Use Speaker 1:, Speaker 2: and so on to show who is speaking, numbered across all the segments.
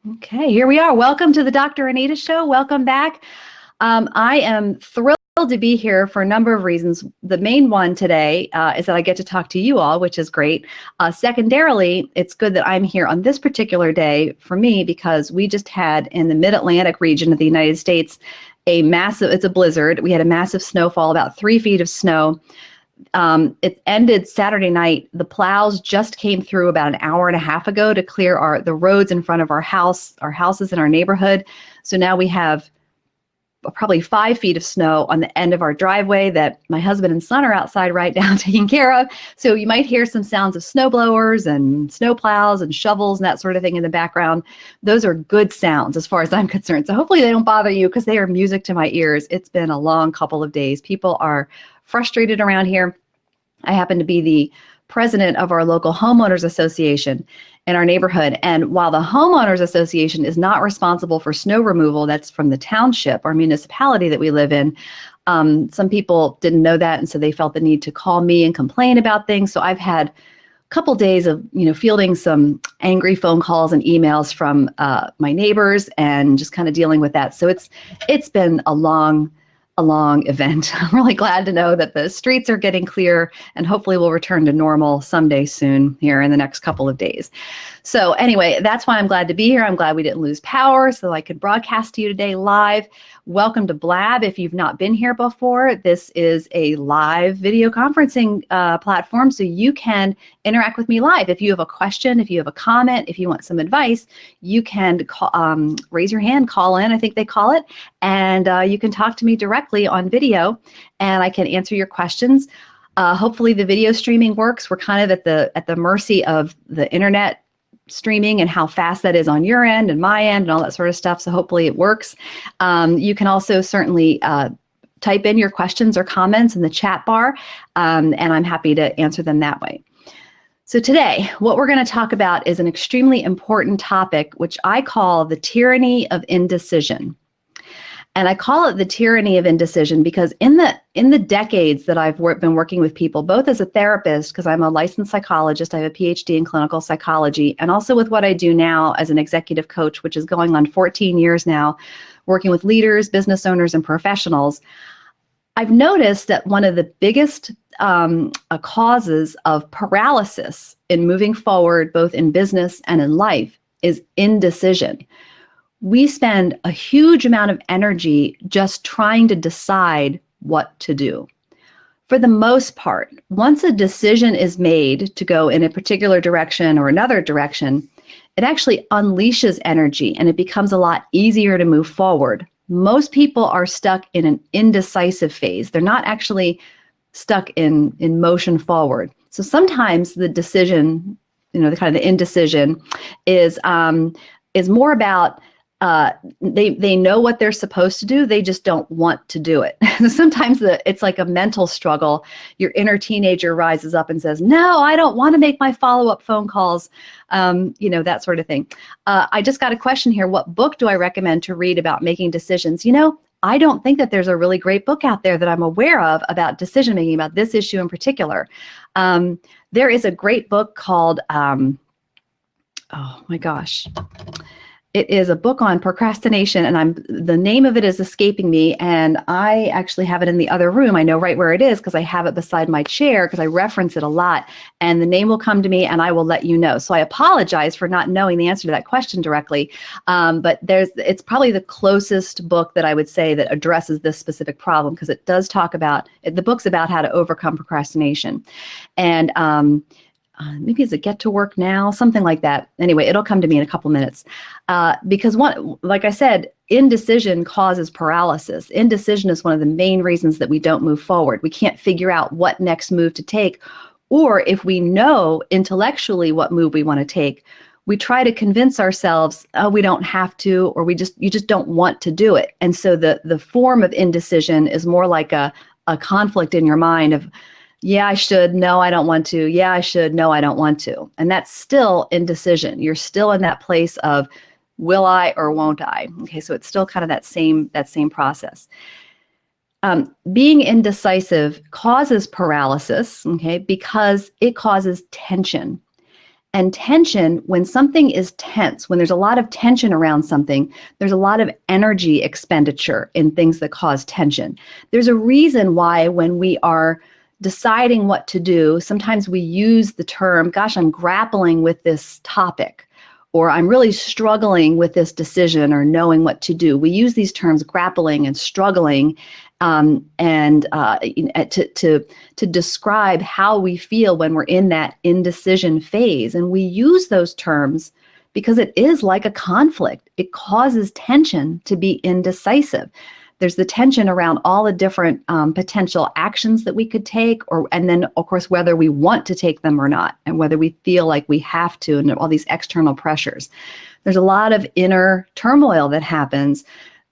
Speaker 1: Okay, here we are. Welcome to the Dr. Anita Show. Welcome back. I am thrilled to be here for a number of reasons. The main one today is that I get to talk to you all, which is great. Secondarily, it's good that I'm here on this particular day for me because we just had in the mid-Atlantic region of the United States it's a blizzard. We had a massive snowfall, about 3 feet of snow. It ended Saturday night. The plows just came through about an hour and a half ago to clear the roads in front of our houses in our neighborhood. So now we have probably 5 feet of snow on the end of our driveway that my husband and son are outside right now taking care of. So you might hear some sounds of snow blowers and snow plows and shovels and that sort of thing in the background. Those are good sounds as far as I'm concerned. So hopefully they don't bother you because they are music to my ears. It's been a long couple of days. People are frustrated around here. I happen to be the president of our local homeowners association in our neighborhood. And while the homeowners association is not responsible for snow removal, that's from the township or municipality that we live in. Some people didn't know that, and so they felt the need to call me and complain about things. So I've had a couple days of fielding some angry phone calls and emails from my neighbors and just kind of dealing with that. So it's been a long event. I'm really glad to know that the streets are getting clear and hopefully we'll return to normal someday soon here in the next couple of days. So anyway, that's why I'm glad to be here. I'm glad we didn't lose power so I could broadcast to you today live. Welcome to Blab. If you've not been here before, this is a live video conferencing platform, so you can interact with me live. If you have a question, if you have a comment, if you want some advice, you can raise your hand, call in, I think they call it, and you can talk to me directly on video, and I can answer your questions. Hopefully the video streaming works. We're kind of at the mercy of the internet streaming and how fast that is on your end and my end and all that sort of stuff. So hopefully it works. You can also certainly type in your questions or comments in the chat bar, and I'm happy to answer them that way. So today, what we're going to talk about is an extremely important topic, which I call the tyranny of indecision. And I call it the tyranny of indecision because in the decades that I've been working with people, both as a therapist, because I'm a licensed psychologist, I have a PhD in clinical psychology, and also with what I do now as an executive coach, which is going on 14 years now, working with leaders, business owners, and professionals, I've noticed that one of the biggest causes of paralysis in moving forward, both in business and in life, is indecision. We spend a huge amount of energy just trying to decide what to do. For the most part, once a decision is made to go in a particular direction or another direction, it actually unleashes energy and it becomes a lot easier to move forward. Most people are stuck in an indecisive phase. They're not actually stuck in motion forward. So sometimes the decision, the kind of the indecision is more about they know what they're supposed to do, they just don't want to do it. Sometimes it's like a mental struggle. Your inner teenager rises up and says, no, I don't want to make my follow-up phone calls, that sort of thing. I just got a question here. What book do I recommend to read about making decisions? I don't think that there's a really great book out there that I'm aware of about decision making, about this issue in particular. There is a great book called, oh my gosh. It is a book on procrastination, and the name of it is escaping me, and I actually have it in the other room. I know right where it is because I have it beside my chair because I reference it a lot, and the name will come to me, and I will let you know. So I apologize for not knowing the answer to that question directly, but it's probably the closest book that I would say that addresses this specific problem because it does talk about, the book's about how to overcome procrastination. And maybe it's a Get to Work Now, something like that. Anyway, it'll come to me in a couple minutes. Because like I said, indecision causes paralysis. Indecision is one of the main reasons that we don't move forward. We can't figure out what next move to take. Or if we know intellectually what move we want to take, we try to convince ourselves, oh, we don't have to, or you just don't want to do it. And so the form of indecision is more like a conflict in your mind of, yeah, I should, no, I don't want to, yeah, I should, no, I don't want to. And that's still indecision. You're still in that place of, will I or won't I? Okay, so it's still kind of that same process. Being indecisive causes paralysis, okay, because it causes tension. And tension, when something is tense, when there's a lot of tension around something, there's a lot of energy expenditure in things that cause tension. There's a reason why when we are deciding what to do, sometimes we use the term, gosh, I'm grappling with this topic, or I'm really struggling with this decision or knowing what to do. We use these terms, grappling and struggling, to describe how we feel when we're in that indecision phase. And we use those terms because it is like a conflict. It causes tension to be indecisive. There's the tension around all the different potential actions that we could take, and then, of course, whether we want to take them or not, and whether we feel like we have to, and all these external pressures. There's a lot of inner turmoil that happens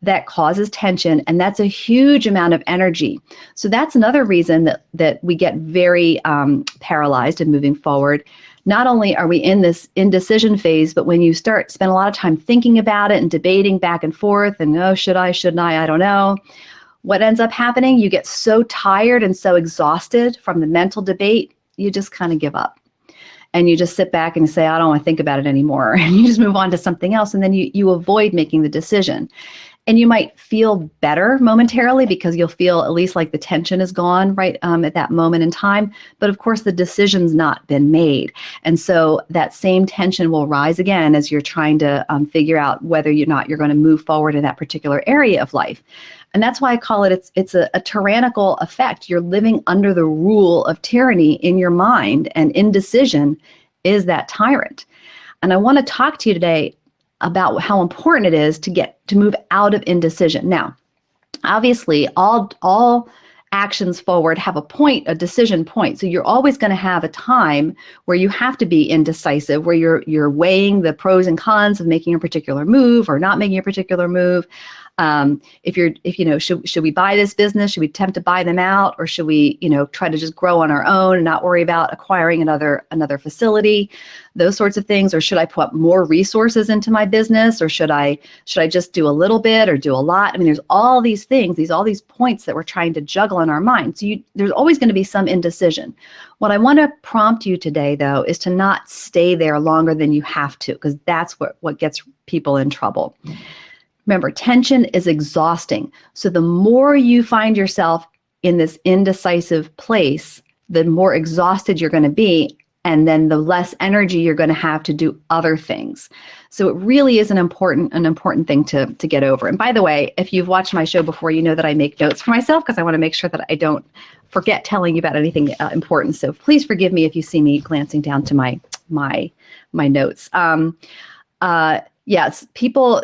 Speaker 1: that causes tension, and that's a huge amount of energy. So that's another reason that we get very paralyzed in moving forward. Not only are we in this indecision phase, but when you spend a lot of time thinking about it and debating back and forth and, oh, should I, shouldn't I don't know. What ends up happening, you get so tired and so exhausted from the mental debate, you just kind of give up. And you just sit back and say, I don't want to think about it anymore. And you just move on to something else, and then you avoid making the decision. And you might feel better momentarily because you'll feel at least like the tension is gone right at that moment in time. But of course, the decision's not been made. And so that same tension will rise again as you're trying to figure out whether or not you're going to move forward in that particular area of life. And that's why I call it's a tyrannical effect. You're living under the rule of tyranny in your mind, and indecision is that tyrant. And I want to talk to you today about how important it is to move out of indecision. Now, obviously, all actions forward have a decision point. So you're always going to have a time where you have to be indecisive, where you're weighing the pros and cons of making a particular move or not making a particular move. Should we buy this business? Should we attempt to buy them out, or should we, try to just grow on our own and not worry about acquiring another facility? Those sorts of things. Or should I put more resources into my business, or should I just do a little bit or do a lot? I mean, there's all these things, all these points that we're trying to juggle in our mind. So there's always going to be some indecision. What I want to prompt you today, though, is to not stay there longer than you have to, because that's what gets people in trouble. Remember, tension is exhausting. So the more you find yourself in this indecisive place, the more exhausted you're going to be, and then the less energy you're going to have to do other things. So it really is an important thing to get over. And by the way, if you've watched my show before, you know that I make notes for myself because I want to make sure that I don't forget telling you about anything important. So please forgive me if you see me glancing down to my notes. Yes, people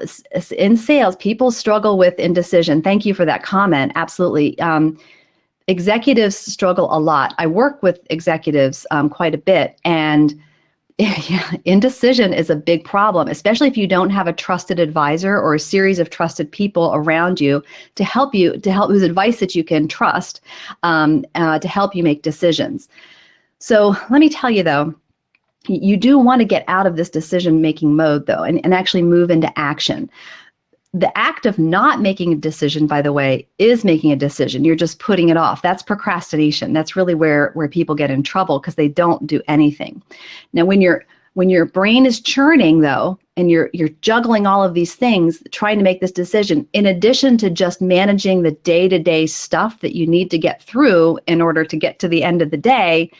Speaker 1: in sales, people struggle with indecision. Thank you for that comment. Absolutely. Executives struggle a lot. I work with executives quite a bit, and indecision is a big problem, especially if you don't have a trusted advisor or a series of trusted people around you to help whose advice that you can trust to help you make decisions. So let me tell you, though, you do want to get out of this decision-making mode, though, and actually move into action. The act of not making a decision, by the way, is making a decision. You're just putting it off. That's procrastination. That's really where people get in trouble, because they don't do anything. Now, when your brain is churning, though, and you're juggling all of these things, trying to make this decision, in addition to just managing the day-to-day stuff that you need to get through in order to get to the end of the day,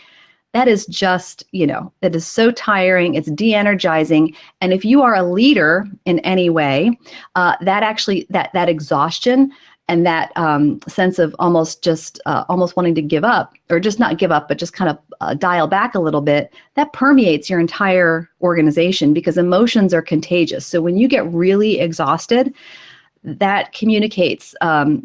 Speaker 1: that is just, that is so tiring. It's de-energizing. And if you are a leader in any way, that exhaustion and that sense of almost wanting to give up, or just not give up, but just kind of dial back a little bit, that permeates your entire organization, because emotions are contagious. So when you get really exhausted, that communicates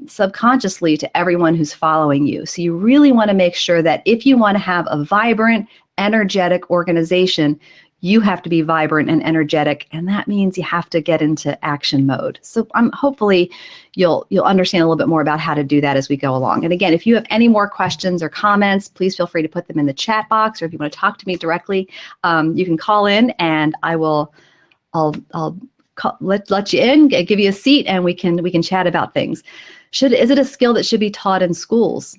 Speaker 1: subconsciously to everyone who's following you. So you really want to make sure that if you want to have a vibrant, energetic organization, you have to be vibrant and energetic, and that means you have to get into action mode. So hopefully you'll understand a little bit more about how to do that as we go along. And again, if you have any more questions or comments, please feel free to put them in the chat box, or if you want to talk to me directly, you can call in, and I'll let you in, give you a seat, and we can chat about things. Is it a skill that should be taught in schools?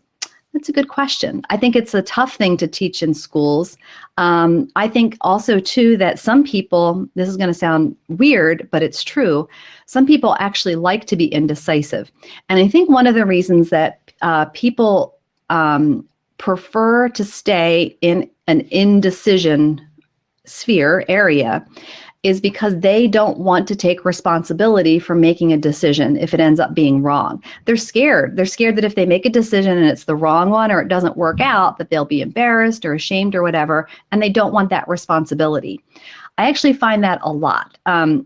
Speaker 1: That's a good question. I think it's a tough thing to teach in schools. I think also, too, that some people, this is going to sound weird, but it's true, some people actually like to be indecisive. And I think one of the reasons that people prefer to stay in an indecision sphere area is because they don't want to take responsibility for making a decision if it ends up being wrong. They're scared. They're scared that if they make a decision and it's the wrong one or it doesn't work out, that they'll be embarrassed or ashamed or whatever, and they don't want that responsibility. I actually find that a lot.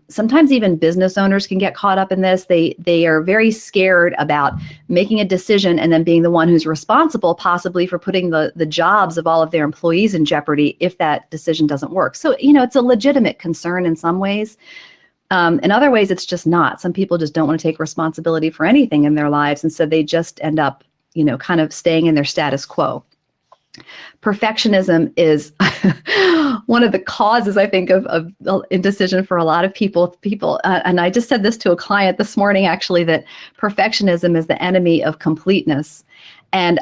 Speaker 1: Sometimes even business owners can get caught up in this. They are very scared about making a decision and then being the one who's responsible, possibly for putting the jobs of all of their employees in jeopardy if that decision doesn't work. So, it's a legitimate concern in some ways. In other ways, it's just not. Some people just don't want to take responsibility for anything in their lives, and so they just end up, kind of staying in their status quo. Perfectionism is one of the causes, I think, of indecision for a lot of people. And I just said this to a client this morning, actually, that perfectionism is the enemy of completeness. And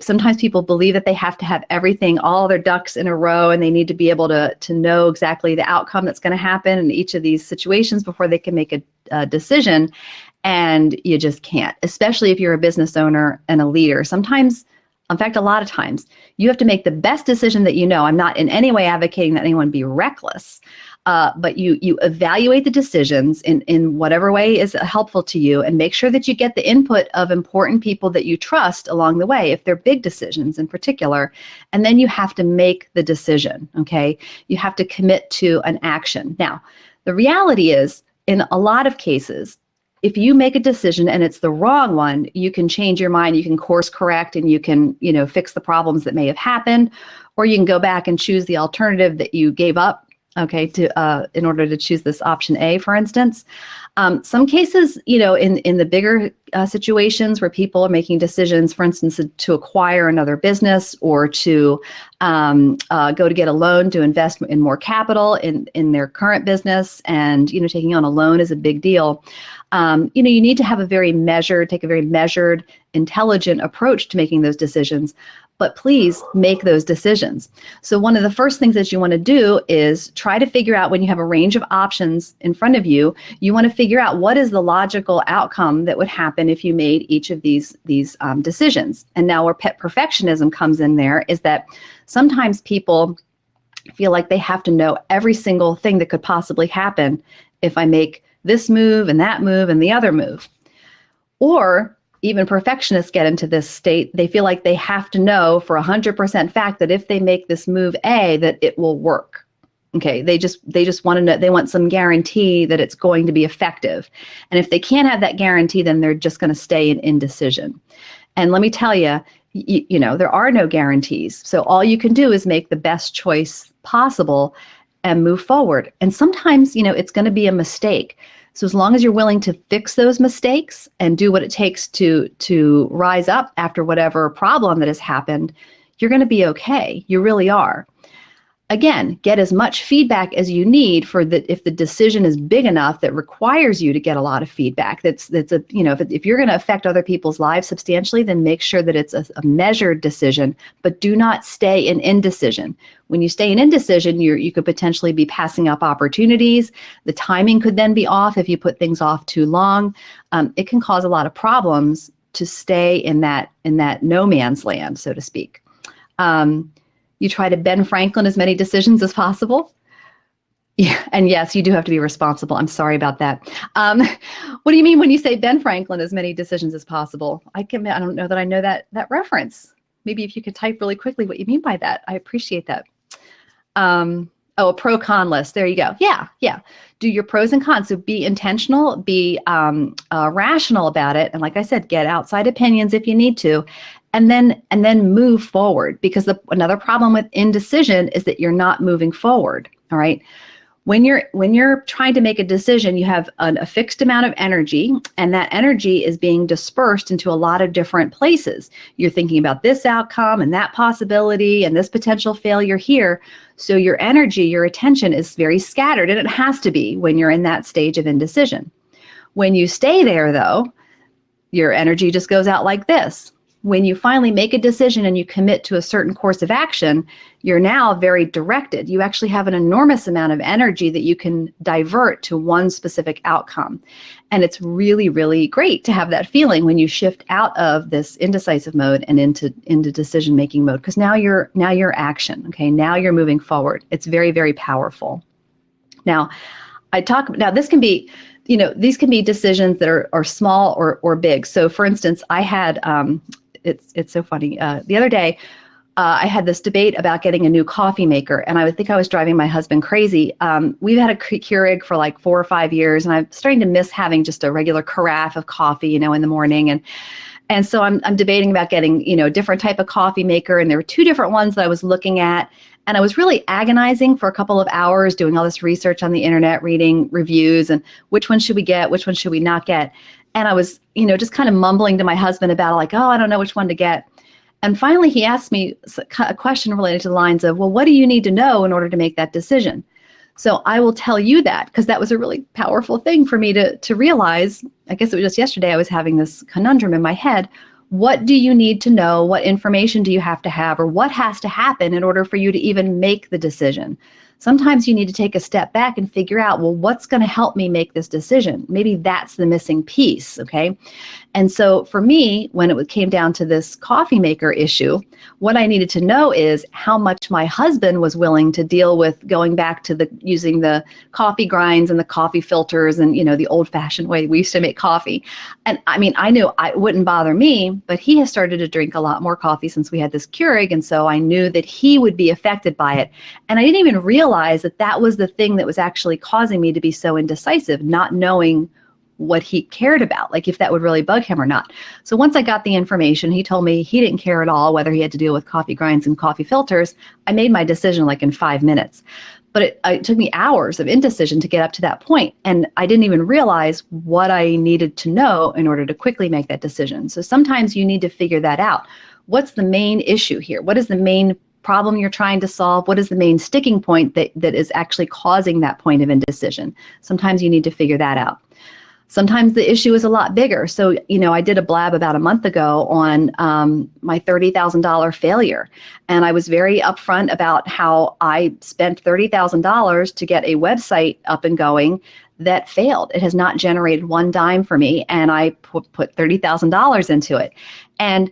Speaker 1: sometimes people believe that they have to have everything, all their ducks in a row, and they need to be able to know exactly the outcome that's going to happen in each of these situations before they can make a decision. And you just can't, especially if you're a business owner and a leader. Sometimes, in fact, a lot of times, you have to make the best decision that you know. I'm not in any way advocating that anyone be reckless, but you evaluate the decisions in whatever way is helpful to you and make sure that you get the input of important people that you trust along the way, if they're big decisions in particular. And then you have to make the decision, okay? You have to commit to an action. Now, the reality is, in a lot of cases, if you make a decision and it's the wrong one, you can change your mind, you can course correct, and you can, fix the problems that may have happened, or you can go back and choose the alternative that you gave up, okay, in order to choose this option A, for instance. Some cases, in the bigger situations where people are making decisions, for instance, to acquire another business or to go to get a loan to invest in more capital in their current business, and, taking on a loan is a big deal. You need to have take a very measured, intelligent approach to making those decisions, but please make those decisions. So one of the first things that you want to do is try to figure out, when you have a range of options in front of you, you want to figure out what is the logical outcome that would happen if you made each of these decisions. And now where perfectionism comes in there is that sometimes people feel like they have to know every single thing that could possibly happen if I make this move and that move and the other move. Or even perfectionists get into this state. They feel like they have to know for 100% fact that if they make this move A, that it will work. Okay, they just want to know, they want some guarantee that it's going to be effective. And if they can't have that guarantee, then they're just going to stay in indecision. And let me tell you, there are no guarantees. So all you can do is make the best choice possible and move forward. And sometimes, it's going to be a mistake. So as long as you're willing to fix those mistakes and do what it takes to rise up after whatever problem that has happened, you're going to be okay. You really are. Again, get as much feedback as you need if the decision is big enough that requires you to get a lot of feedback. If you're going to affect other people's lives substantially, then make sure that it's a measured decision, but do not stay in indecision. When you stay in indecision, you could potentially be passing up opportunities. The timing could then be off if you put things off too long. It can cause a lot of problems to stay in that no man's land, so to speak. You try to Ben Franklin as many decisions as possible. Yeah, and yes, you do have to be responsible. I'm sorry about that. What do you mean when you say Ben Franklin as many decisions as possible? I don't know that I know that reference. Maybe if you could type really quickly what you mean by that. I appreciate that. A pro-con list. There you go. Yeah. Do your pros and cons. So be intentional, be rational about it. And like I said, get outside opinions if you need to. And then move forward, because another problem with indecision is that you're not moving forward. All right. When you're trying to make a decision, you have a fixed amount of energy, and that energy is being dispersed into a lot of different places. You're thinking about this outcome and that possibility and this potential failure here. So your energy, your attention is very scattered, and it has to be when you're in that stage of indecision. When you stay there, though, your energy just goes out like this. when you finally make a decision and you commit to a certain course of action, you're now very directed. You actually have an enormous amount of energy that you can divert to one specific outcome. And it's really, really great to have that feeling when you shift out of this indecisive mode and into decision-making mode, because now you're action. Okay, now you're moving forward. It's very, very powerful. Now, this can be, these can be decisions that are small or big. So for instance, I had, it's so funny. The other day, I had this debate about getting a new coffee maker, and I would think I was driving my husband crazy. We've had a Keurig for like 4 or 5 years, and I'm starting to miss having just a regular carafe of coffee, in the morning. And so I'm debating about getting, a different type of coffee maker, and there were 2 different ones that I was looking at. And I was really agonizing for a couple of hours, doing all this research on the internet, reading reviews, and which one should we get, which one should we not get. And I was, just kind of mumbling to my husband about like, oh, I don't know which one to get. And finally, he asked me a question related to the lines of, well, what do you need to know in order to make that decision? So I will tell you that, because that was a really powerful thing for me to realize. I guess it was just yesterday I was having this conundrum in my head. What do you need to know? What information do you have to have? Or what has to happen in order for you to even make the decision? Sometimes you need to take a step back and figure out, well, what's going to help me make this decision? Maybe that's the missing piece, okay? And so for me, when it came down to this coffee maker issue, what I needed to know is how much my husband was willing to deal with going back to using the coffee grinds and the coffee filters and, the old-fashioned way we used to make coffee. And I mean, I knew it wouldn't bother me, but he has started to drink a lot more coffee since we had this Keurig, and so I knew that he would be affected by it. And I didn't even realize that was the thing that was actually causing me to be so indecisive, not knowing what he cared about, like if that would really bug him or not. So once I got the information, he told me he didn't care at all whether he had to deal with coffee grinds and coffee filters. I made my decision like in 5 minutes. But it took me hours of indecision to get up to that point. And I didn't even realize what I needed to know in order to quickly make that decision. So sometimes you need to figure that out. What's the main issue here? What is the main problem you're trying to solve? What is the main sticking point that is actually causing that point of indecision? Sometimes you need to figure that out. Sometimes the issue is a lot bigger. So, I did a blab about a month ago on my $30,000 failure. And I was very upfront about how I spent $30,000 to get a website up and going that failed. It has not generated one dime for me. And I put $30,000 into it. And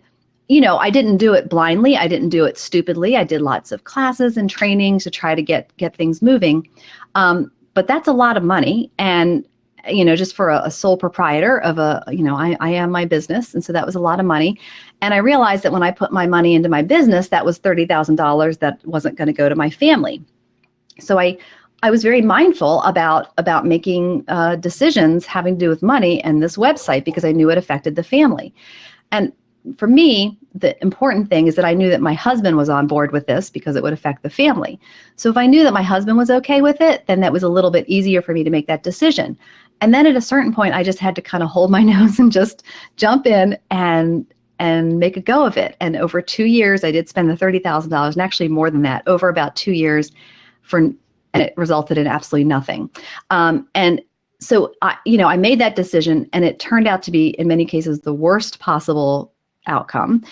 Speaker 1: I didn't do it blindly. I didn't do it stupidly. I did lots of classes and trainings to try to get things moving. But that's a lot of money. And just for a sole proprietor of I am my business. And so that was a lot of money. And I realized that when I put my money into my business, that was $30,000 that wasn't going to go to my family. So I was very mindful about making decisions having to do with money and this website, because I knew it affected the family. And for me, the important thing is that I knew that my husband was on board with this because it would affect the family. So if I knew that my husband was okay with it, then that was a little bit easier for me to make that decision. And then at a certain point, I just had to kind of hold my nose and just jump in and make a go of it. And over 2 years, I did spend the $30,000, and actually more than that, over about 2 years, and it resulted in absolutely nothing. And so I made that decision, and it turned out to be, in many cases, the worst possible outcome,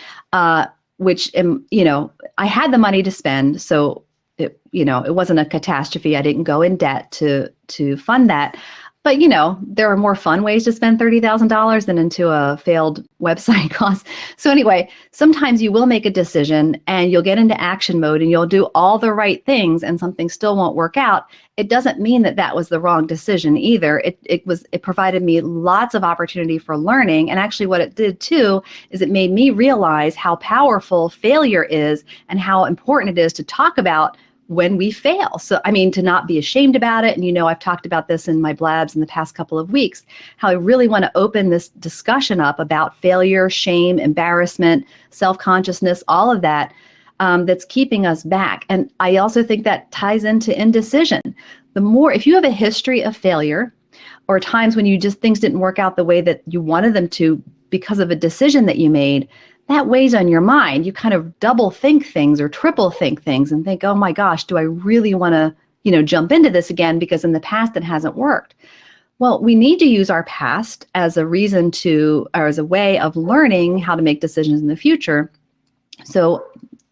Speaker 1: which, I had the money to spend, so it wasn't a catastrophe. I didn't go in debt to fund that. But, there are more fun ways to spend $30,000 than into a failed website cost. So anyway, sometimes you will make a decision and you'll get into action mode and you'll do all the right things and something still won't work out. It doesn't mean that was the wrong decision either. It provided me lots of opportunity for learning. And actually what it did too is it made me realize how powerful failure is and how important it is to talk about when we fail. So, to not be ashamed about it. And, I've talked about this in my blabs in the past couple of weeks, how I really want to open this discussion up about failure, shame, embarrassment, self-consciousness, all of that, that's keeping us back. And I also think that ties into indecision. If you have a history of failure or times when things didn't work out the way that you wanted them to because of a decision that you made, that weighs on your mind. You kind of double think things or triple think things and think, oh my gosh, do I really want to, jump into this again because in the past it hasn't worked. Well, we need to use our past as a reason to, or as a way of learning how to make decisions in the future. So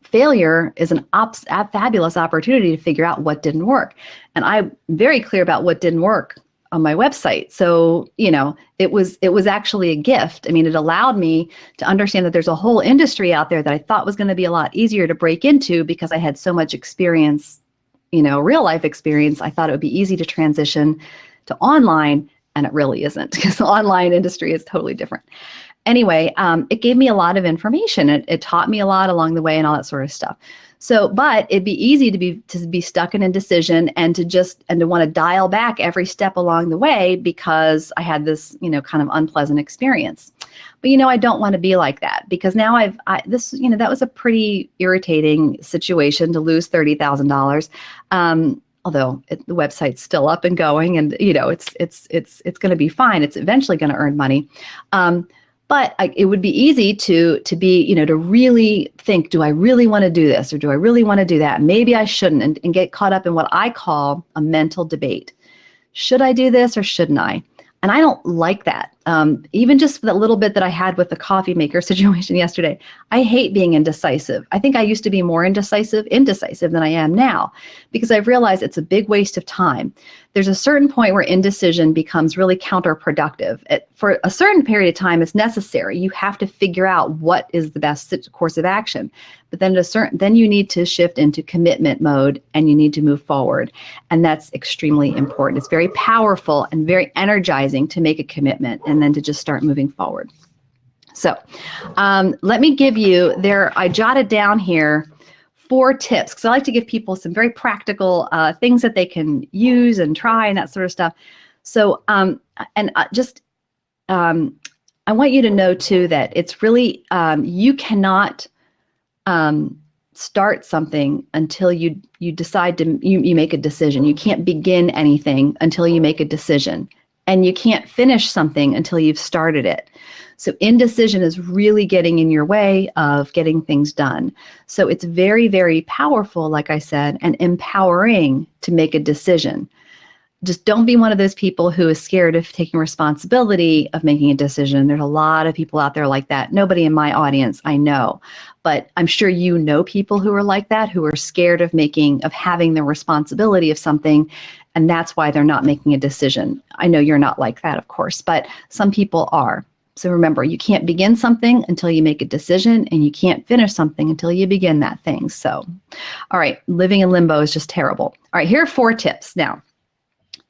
Speaker 1: failure is a fabulous opportunity to figure out what didn't work. And I'm very clear about what didn't work on my website. So, it was actually a gift. I mean, it allowed me to understand that there's a whole industry out there that I thought was going to be a lot easier to break into because I had so much experience, real life experience. I thought it would be easy to transition to online, and it really isn't, because the online industry is totally different. Anyway, it gave me a lot of information. It taught me a lot along the way and all that sort of stuff. So, but it'd be easy to be stuck in indecision and to want to dial back every step along the way because I had this, kind of unpleasant experience. But, I don't want to be like that, because now that was a pretty irritating situation to lose $30,000. Although the website's still up and going, and it's going to be fine. It's eventually going to earn money. But it would be easy to be, to really think, do I really want to do this, or do I really want to do that? Maybe I shouldn't, and get caught up in what I call a mental debate. Should I do this or shouldn't I? And I don't like that. Even just that little bit that I had with the coffee maker situation yesterday, I hate being indecisive. I think I used to be more indecisive than I am now, because I've realized it's a big waste of time. There's a certain point where indecision becomes really counterproductive. For a certain period of time, it's necessary. You have to figure out what is the best course of action. But then you need to shift into commitment mode, and you need to move forward. And that's extremely important. It's very powerful and very energizing to make a commitment and then to just start moving forward. So let me give you I jotted down here 4 tips, because I like to give people some very practical things that they can use and try and that sort of stuff. So I want you to know too that it's really, you cannot start something until you decide you make a decision. You can't begin anything until you make a decision. And you can't finish something until you've started it. So indecision is really getting in your way of getting things done. So it's very, very powerful, like I said, and empowering to make a decision. Just don't be one of those people who is scared of taking responsibility of making a decision. There's a lot of people out there like that. Nobody in my audience, I know. But I'm sure you know people who are like that, who are scared of having the responsibility of something, and that's why they're not making a decision. I know you're not like that, of course, but some people are. So remember, you can't begin something until you make a decision, and you can't finish something until you begin that thing. So, all right, living in limbo is just terrible. All right, here are 4 tips now.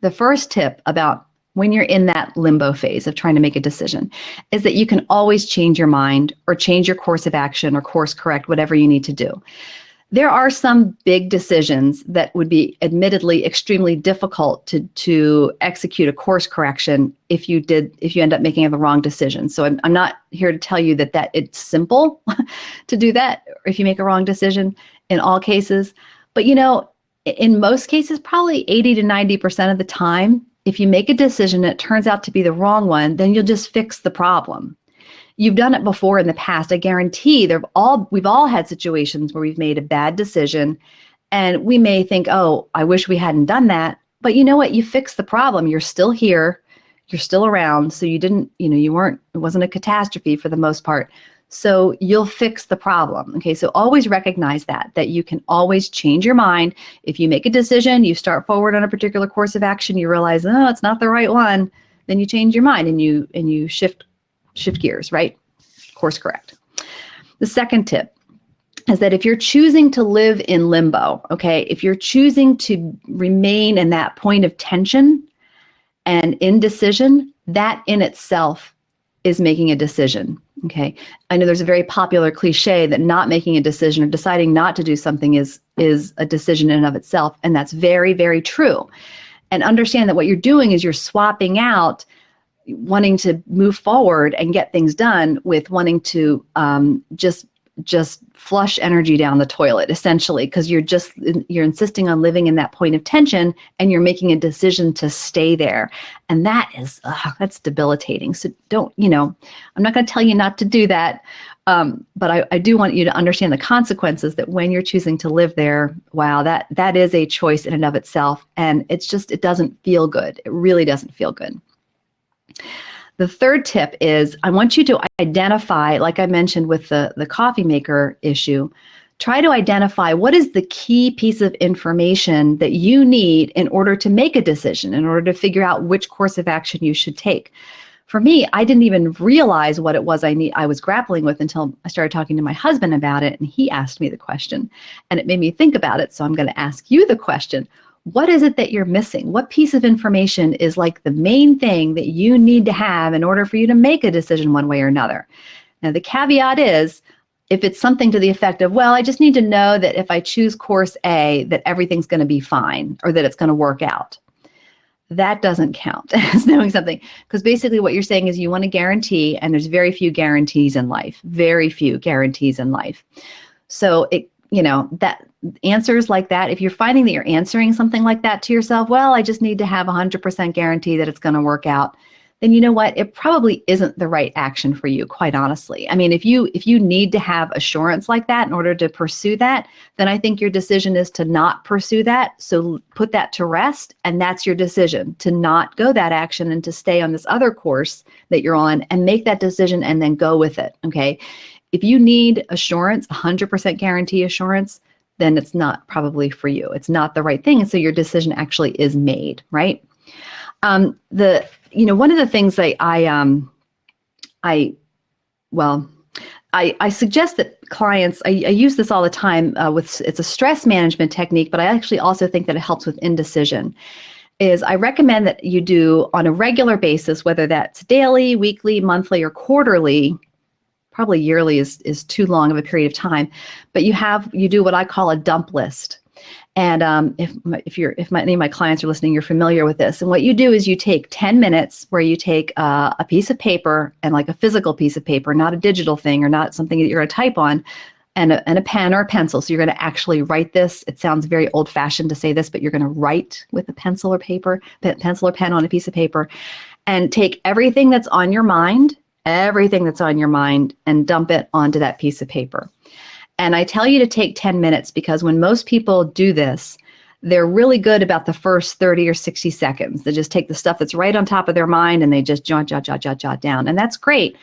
Speaker 1: The first tip about when you're in that limbo phase of trying to make a decision is that you can always change your mind, or change your course of action, or course correct, whatever you need to do. There are some big decisions that would be admittedly extremely difficult to execute a course correction if you end up making the wrong decision. So I'm not here to tell you that it's simple to do that if you make a wrong decision in all cases. But in most cases, probably 80 to 90% of the time, if you make a decision and it turns out to be the wrong one, then you'll just fix the problem. You've done it before in the past. I guarantee we've all had situations where we've made a bad decision, and we may think, oh, I wish we hadn't done that. But you know what? You fixed the problem. You're still here. You're still around. So it wasn't a catastrophe for the most part. So you'll fix the problem. Okay, so always recognize that you can always change your mind. If you make a decision, you start forward on a particular course of action, you realize, oh, it's not the right one, then you change your mind and you shift gears, right? Course correct. The second tip is that if you're choosing to live in limbo, okay, if you're choosing to remain in that point of tension and indecision, that in itself is making a decision. Okay, I know there's a very popular cliche that not making a decision or deciding not to do something is a decision in and of itself, and that's very, very true. And understand that what you're doing is you're swapping out wanting to move forward and get things done with wanting to just flush energy down the toilet, essentially, because you're insisting on living in that point of tension, and you're making a decision to stay there, and that's debilitating. So I'm not going to tell you not to do that, But I do want you to understand the consequences that when you're choosing to live there, wow, that is a choice in and of itself. And it doesn't feel good. It really doesn't feel good. The third tip is I want you to identify, like I mentioned with the coffee maker issue, try to identify what is the key piece of information that you need in order to make a decision, in order to figure out which course of action you should take. For me, I didn't even realize what it was I was grappling with until I started talking to my husband about it, and he asked me the question, and it made me think about it. So I'm going to ask you the question. What is it that you're missing? What piece of information is like the main thing that you need to have in order for you to make a decision one way or another? Now, the caveat is, if it's something to the effect of, well, I just need to know that if I choose course A, that everything's going to be fine or that it's going to work out. That doesn't count as knowing something, because basically what you're saying is you want a guarantee, and there's very few guarantees in life, very few guarantees in life. So that answers like that, if you're finding that you're answering something like that to yourself, well, I just need to have 100% guarantee that it's going to work out, then you know what? It probably isn't the right action for you, quite honestly. I mean, if you need to have assurance like that in order to pursue that, then I think your decision is to not pursue that. So put that to rest, and that's your decision, to not go that action and to stay on this other course that you're on and make that decision and then go with it, okay? If you need assurance, 100% guarantee assurance, then it's not probably for you. It's not the right thing, and so your decision actually is made, right? One of the things I suggest that clients, I use this all the time it's a stress management technique, but I actually also think that it helps with indecision, is I recommend that you do on a regular basis, whether that's daily, weekly, monthly, or quarterly. Probably yearly is too long of a period of time, but you do what I call a dump list. And if any of my clients are listening, you're familiar with this. And what you do is you take 10 minutes where you take a piece of paper, and like a physical piece of paper, not a digital thing or not something that you're going to type on, and a pen or a pencil. So you're going to actually write this. It sounds very old-fashioned to say this, but you're going to write with a pencil or pen on a piece of paper, and take everything that's on your mind, and dump it onto that piece of paper. And I tell you to take 10 minutes because when most people do this, they're really good about the first 30 or 60 seconds. They just take the stuff that's right on top of their mind and they just jot down. And that's great.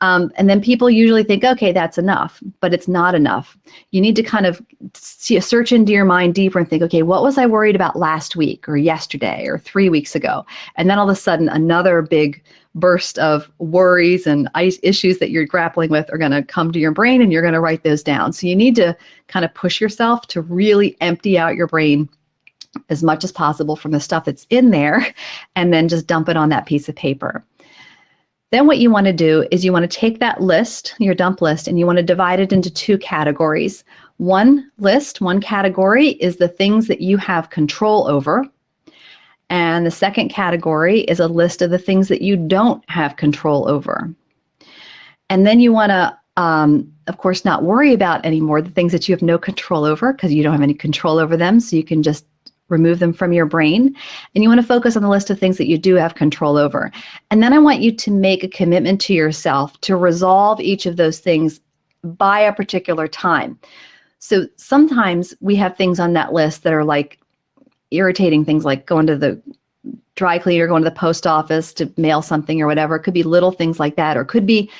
Speaker 1: And then people usually think, okay, that's enough, but it's not enough. You need to kind of search into your mind deeper and think, okay, what was I worried about last week or yesterday or 3 weeks ago? And then all of a sudden, another big burst of worries and issues that you're grappling with are going to come to your brain, and you're going to write those down. So you need to kind of push yourself to really empty out your brain as much as possible from the stuff that's in there, and then just dump it on that piece of paper. Then what you want to do is you want to take that list, your dump list, and you want to divide it into two categories. One category is the things that you have control over. And the second category is a list of the things that you don't have control over. And then you want to, of course, not worry about anymore the things that you have no control over, because you don't have any control over them, so you can just remove them from your brain. And you want to focus on the list of things that you do have control over. And then I want you to make a commitment to yourself to resolve each of those things by a particular time. So sometimes we have things on that list that are like irritating things, like going to the dry cleaner, going to the post office to mail something or whatever. It could be little things like that, or it could be,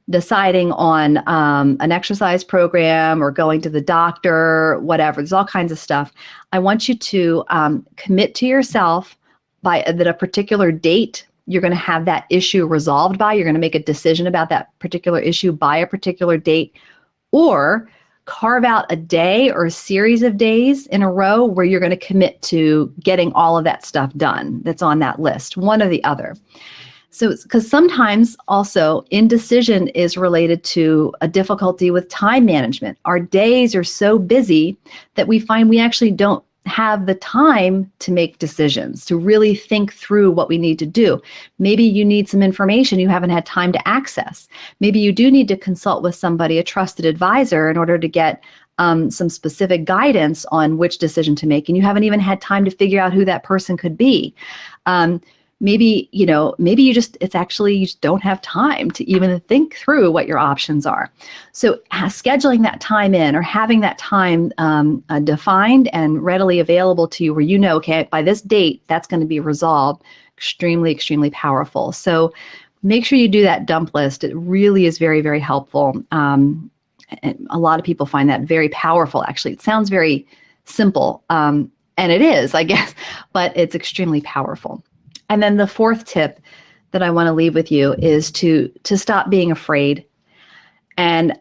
Speaker 1: deciding on an exercise program or going to the doctor, whatever. There's all kinds of stuff. I want you to commit to yourself that a particular date you're going to have that issue resolved by. You're going to make a decision about that particular issue by a particular date, or carve out a day or a series of days in a row where you're going to commit to getting all of that stuff done that's on that list, one or the other. So, because sometimes also indecision is related to a difficulty with time management. Our days are so busy that we find we actually don't have the time to make decisions, to really think through what we need to do. Maybe you need some information you haven't had time to access. Maybe you do need to consult with somebody, a trusted advisor, in order to get some specific guidance on which decision to make, and you haven't even had time to figure out who that person could be. maybe, maybe it's actually you just don't have time to even think through what your options are. So scheduling that time in, or having that time defined and readily available to you, where okay, by this date, that's going to be resolved, extremely, extremely powerful. So make sure you do that dump list. It really is very, very helpful. And a lot of people find that very powerful, actually. It sounds very simple, and it is, I guess, but it's extremely powerful. And then the fourth tip that I want to leave with you is to stop being afraid. And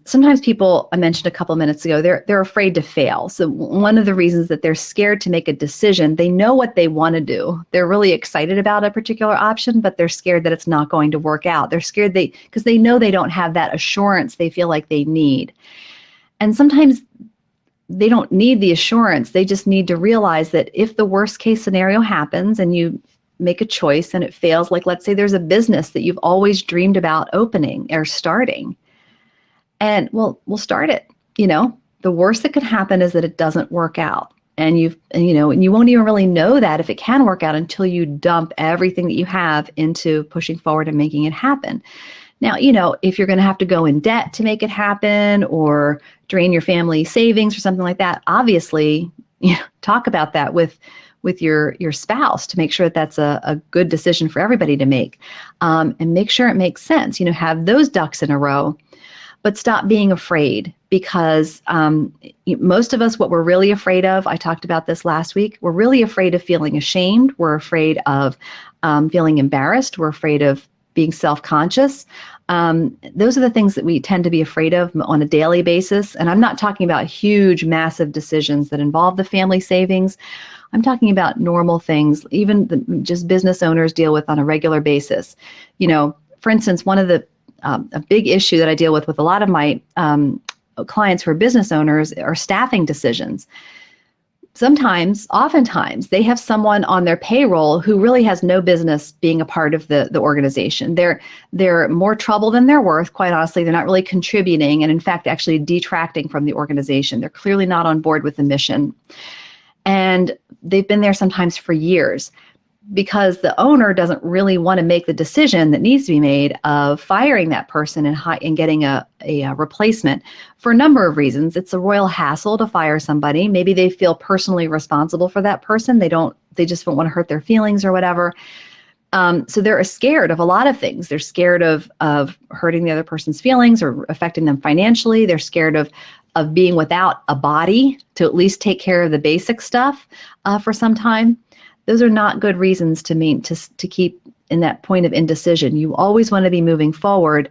Speaker 1: sometimes people, I mentioned a couple minutes ago, they're afraid to fail. So one of the reasons that they're scared to make a decision, they know what they want to do. They're really excited about a particular option, but they're scared that it's not going to work out. They're scared because they know they don't have that assurance they feel like they need. And sometimes they don't need the assurance. They just need to realize that if the worst case scenario happens and you make a choice and it fails, like let's say there's a business that you've always dreamed about opening or starting, and we'll start it. The worst that could happen is that it doesn't work out, and you won't even really know that if it can work out until you dump everything that you have into pushing forward and making it happen. Now, if you're going to have to go in debt to make it happen, or drain your family savings or something like that, obviously, talk about that with your spouse to make sure that that's a good decision for everybody to make, and make sure it makes sense. Have those ducks in a row. But stop being afraid, because most of us, what we're really afraid of, I talked about this last week, we're really afraid of feeling ashamed. We're afraid of feeling embarrassed. We're afraid of being self-conscious. Those are the things that we tend to be afraid of on a daily basis. And I'm not talking about huge, massive decisions that involve the family savings. I'm talking about normal things, even just business owners deal with on a regular basis. For instance, one of the a big issue that I deal with a lot of my clients who are business owners are staffing decisions. Oftentimes, they have someone on their payroll who really has no business being a part of the organization. They're more trouble than they're worth, quite honestly. They're not really contributing, and in fact, actually detracting from the organization. They're clearly not on board with the mission. And they've been there sometimes for years, because the owner doesn't really want to make the decision that needs to be made of firing that person and getting a replacement for a number of reasons. It's a royal hassle to fire somebody. Maybe they feel personally responsible for that person. They just don't want to hurt their feelings or whatever. So they're scared of a lot of things. They're scared of hurting the other person's feelings or affecting them financially. They're scared of being without a body to at least take care of the basic stuff for some time. Those are not good reasons to keep in that point of indecision. You always want to be moving forward.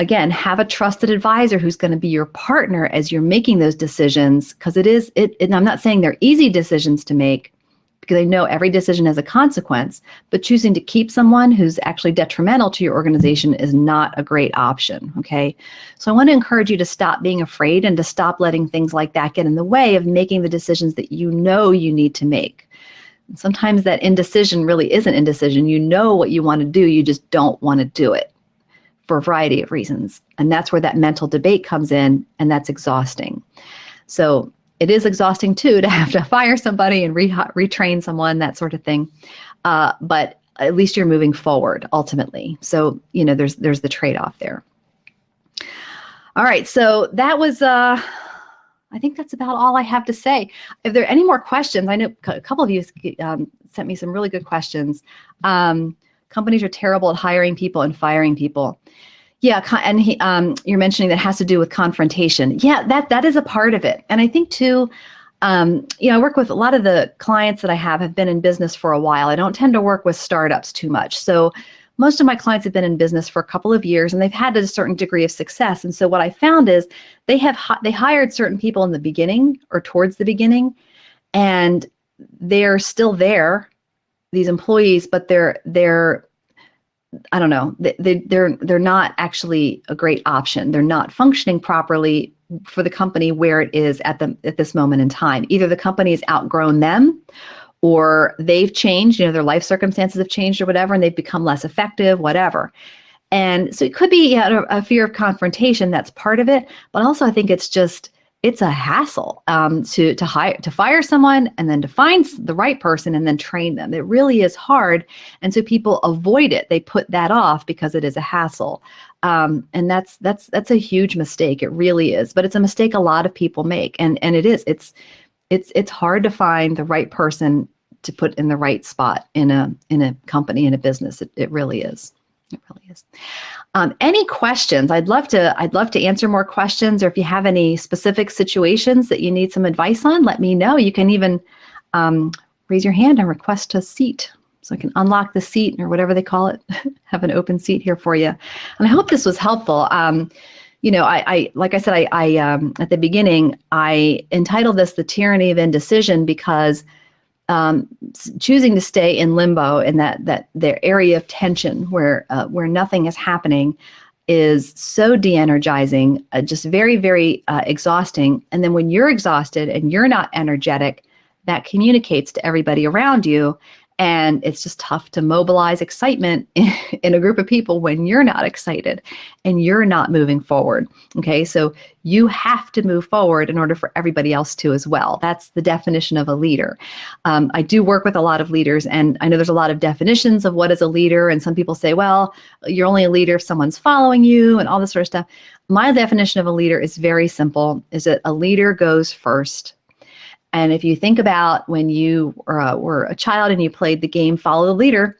Speaker 1: Again, have a trusted advisor who's going to be your partner as you're making those decisions, because and I'm not saying they're easy decisions to make, because I know every decision has a consequence, but choosing to keep someone who's actually detrimental to your organization is not a great option, okay? So I want to encourage you to stop being afraid and to stop letting things like that get in the way of making the decisions that you need to make. Sometimes that indecision really isn't indecision. You know what you want to do, you just don't want to do it for a variety of reasons. And that's where that mental debate comes in, and that's exhausting. So it is exhausting too to have to fire somebody and retrain someone, that sort of thing. But at least you're moving forward ultimately. So, there's the trade-off there. All right, so that was I think that's about all I have to say. If there are any more questions, I know a couple of you sent me some really good questions. Companies are terrible at hiring people and firing people. Yeah, and you're mentioning that has to do with confrontation. Yeah, that is a part of it. And I think too, I work with a lot of the clients that I have been in business for a while. I don't tend to work with startups too much. So most of my clients have been in business for a couple of years, and they've had a certain degree of success. And so what I found is they hired certain people in the beginning or towards the beginning, and they're still there, these employees, but they're I don't know, they're not actually a great option. They're not functioning properly for the company where it is at this moment in time. Either the company has outgrown them, or they've changed, their life circumstances have changed or whatever, and they've become less effective, whatever. And so it could be a fear of confrontation, that's part of it, but also I think it's just it's a hassle to fire someone and then to find the right person and then train them. It really is hard, and so people avoid it. They put that off because it is a hassle, and that's a huge mistake. It really is, but it's a mistake a lot of people make, and it is. It's hard to find the right person to put in the right spot in a company, in a business. It really is. It really is. Any questions? I'd love to answer more questions, or if you have any specific situations that you need some advice on, let me know. You can even raise your hand and request a seat, so I can unlock the seat, or whatever they call it. Have an open seat here for you. And I hope this was helpful. I like I said, I at the beginning, I entitled this "The Tyranny of Indecision" because choosing to stay in limbo, in that their area of tension where nothing is happening, is so de-energizing, just very, very exhausting. And then when you're exhausted and you're not energetic, that communicates to everybody around you. And it's just tough to mobilize excitement in a group of people when you're not excited and you're not moving forward. Okay, so you have to move forward in order for everybody else to as well. That's the definition of a leader. I do work with a lot of leaders, and I know there's a lot of definitions of what is a leader. And some people say, well, you're only a leader if someone's following you and all this sort of stuff. My definition of a leader is very simple, is that a leader goes first. And if you think about when you were a child and you played the game Follow the Leader,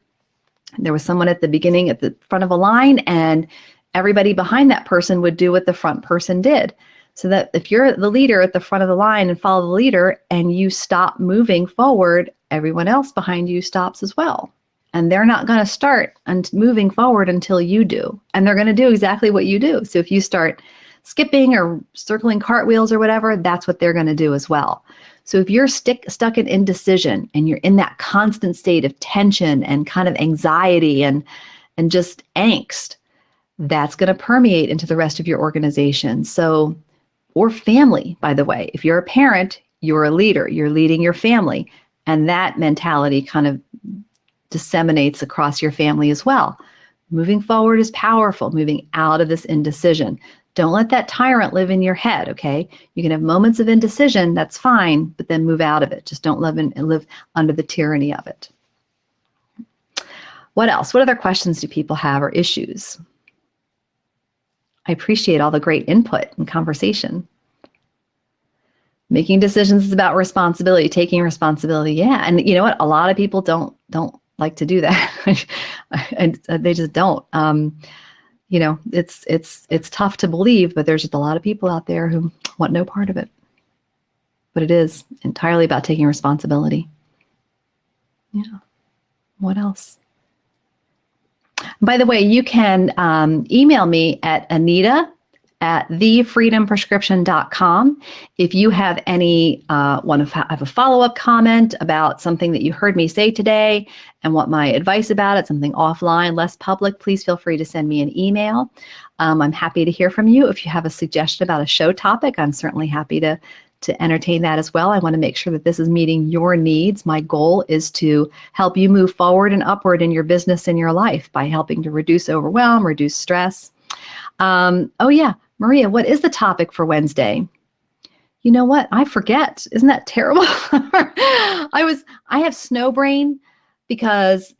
Speaker 1: there was someone at the beginning at the front of a line, and everybody behind that person would do what the front person did. So that if you're the leader at the front of the line and follow the leader and you stop moving forward, everyone else behind you stops as well. And they're not going to start moving forward until you do. And they're going to do exactly what you do. So if you start skipping or circling cartwheels or whatever, that's what they're going to do as well. So if you're stuck in indecision and you're in that constant state of tension and kind of anxiety and just angst, that's going to permeate into the rest of your organization. So, or family, by the way. If you're a parent, you're a leader. You're leading your family. And that mentality kind of disseminates across your family as well. Moving forward is powerful, moving out of this indecision. Don't let that tyrant live in your head, okay? You can have moments of indecision, that's fine, but then move out of it. Just don't live under the tyranny of it. What else? What other questions do people have, or issues? I appreciate all the great input and conversation. Making decisions is about responsibility, taking responsibility. Yeah, and you know what? A lot of people don't like to do that. And they just don't. It's tough to believe, but there's just a lot of people out there who want no part of it. But it is entirely about taking responsibility. Yeah. What else? By the way, you can email me at anita@thefreedomprescription.com if you have any have a follow-up comment about something that you heard me say today and want my advice about it, something offline, less public. Please feel free to send me an email. I'm happy to hear from you. If you have a suggestion about a show topic, I'm certainly happy to entertain that as well. I want to make sure that this is meeting your needs. My goal is to help you move forward and upward in your business and your life by helping to reduce overwhelm, reduce stress. Oh yeah, Maria, what is the topic for Wednesday? You know what? I forget. Isn't that terrible? I have snow brain because,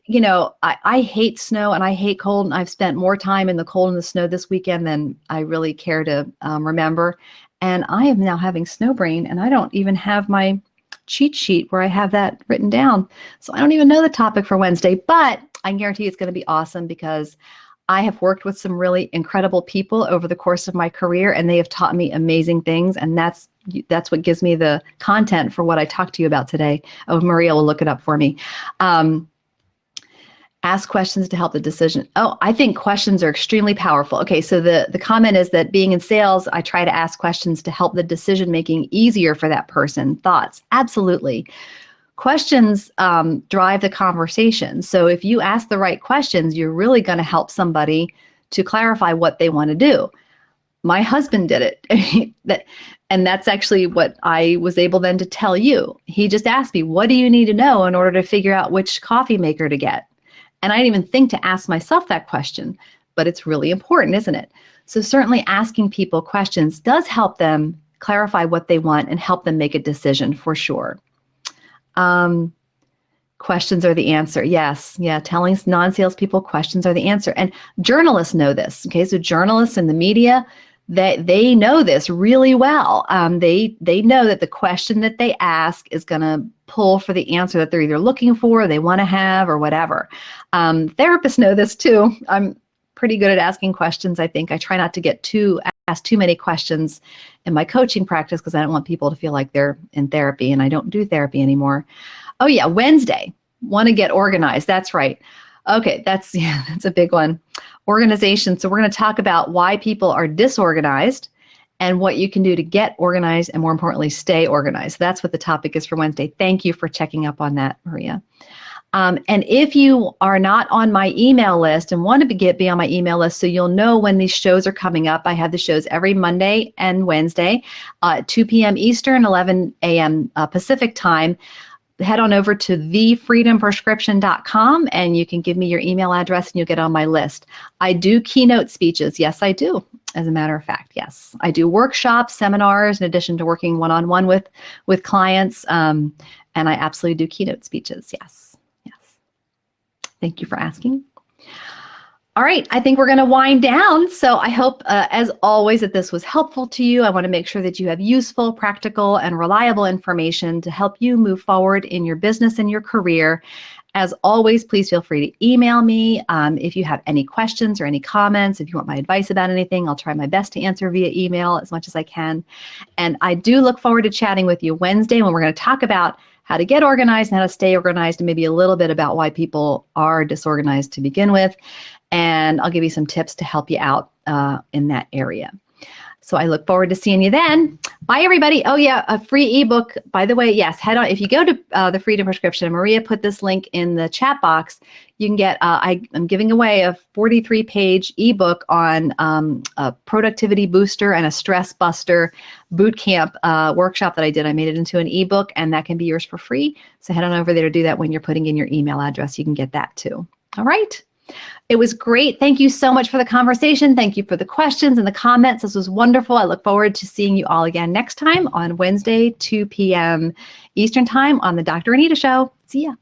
Speaker 1: I hate snow and I hate cold, and I've spent more time in the cold and the snow this weekend than I really care to remember. And I am now having snow brain, and I don't even have my cheat sheet where I have that written down. So I don't even know the topic for Wednesday, but I can guarantee it's going to be awesome because I have worked with some really incredible people over the course of my career, and they have taught me amazing things, and that's what gives me the content for what I talked to you about today. Oh, Maria will look it up for me. Ask questions to help the decision. Oh, I think questions are extremely powerful. Okay, so the comment is that being in sales, I try to ask questions to help the decision making easier for that person. Thoughts? Absolutely. Questions drive the conversation. So if you ask the right questions, you're really going to help somebody to clarify what they want to do. My husband did it. And that's actually what I was able then to tell you. He just asked me, what do you need to know in order to figure out which coffee maker to get? And I didn't even think to ask myself that question, but it's really important, isn't it? So certainly asking people questions does help them clarify what they want and help them make a decision for sure. Questions are the answer. Yes. Yeah. Telling non-salespeople questions are the answer. And journalists know this. Okay. So journalists in the media, they know this really well. They know that the question that they ask is going to pull for the answer that they're either looking for, or they want to have, or whatever. Therapists know this too. I'm pretty good at asking questions. I think I try not to ask too many questions in my coaching practice because I don't want people to feel like they're in therapy, and I don't do therapy anymore. Oh yeah, Wednesday, want to get organized. That's right. Okay, that's a big one. Organization. So we're going to talk about why people are disorganized and what you can do to get organized and, more importantly, stay organized. That's what the topic is for Wednesday. Thank you for checking up on that, Maria. And if you are not on my email list and want to be on my email list so you'll know when these shows are coming up, I have the shows every Monday and Wednesday, 2 p.m. Eastern, 11 a.m. Pacific time. Head on over to thefreedomprescription.com and you can give me your email address and you'll get on my list. I do keynote speeches. Yes, I do. As a matter of fact, yes. I do workshops, seminars, in addition to working one-on-one with clients. And I absolutely do keynote speeches. Yes. Yes. Thank you for asking. All right, I think we're going to wind down. So I hope, as always, that this was helpful to you. I want to make sure that you have useful, practical, and reliable information to help you move forward in your business and your career. As always, please feel free to email me if you have any questions or any comments. If you want my advice about anything, I'll try my best to answer via email as much as I can. And I do look forward to chatting with you Wednesday when we're going to talk about how to get organized and how to stay organized, and maybe a little bit about why people are disorganized to begin with. And I'll give you some tips to help you out in that area. So I look forward to seeing you then. Bye, everybody. Oh, yeah, a free ebook. By the way, yes, head on. If you go to the Freedom Prescription, Maria put this link in the chat box. You can get, I'm giving away a 43-page ebook on a productivity booster and a stress buster boot camp workshop that I did. I made it into an ebook, and that can be yours for free. So head on over there to do that when you're putting in your email address. You can get that too. All right. It was great. Thank you so much for the conversation. Thank you for the questions and the comments. This was wonderful. I look forward to seeing you all again next time on Wednesday, 2 p.m. Eastern Time on the Dr. Anita Show. See ya.